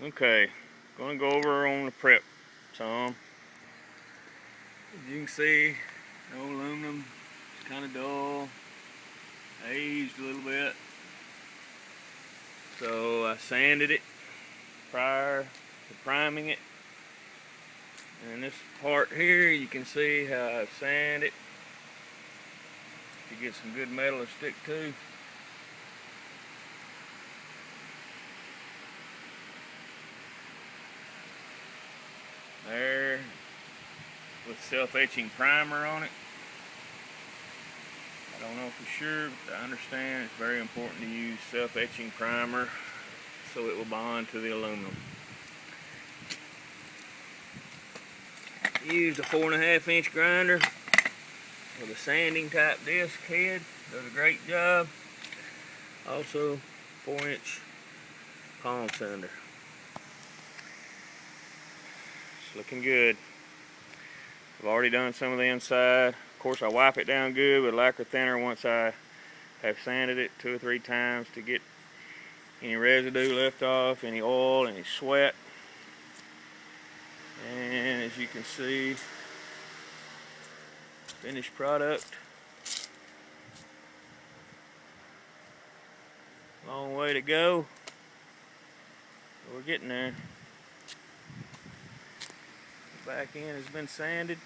Okay, gonna go over on the prep some. As you can see, the aluminum is kind of dull, aged a little bit. So I sanded it prior to priming it. And this part here, you can see how I've sanded it to get some good metal to stick to. There, with self-etching primer on it. I don't know for sure, but I understand it's very important to use self-etching primer so it will bond to the aluminum. Used a 4.5 inch grinder with a sanding type disc head. Does a great job. Also 4-inch palm sander. It's looking good. I've already done some of the inside. Of course, I wipe it down good with lacquer thinner once I have sanded it 2 or 3 times to get any residue left off, any oil, any sweat. And as you can see, finished product. Long way to go. We're getting there. The back end has been sanded.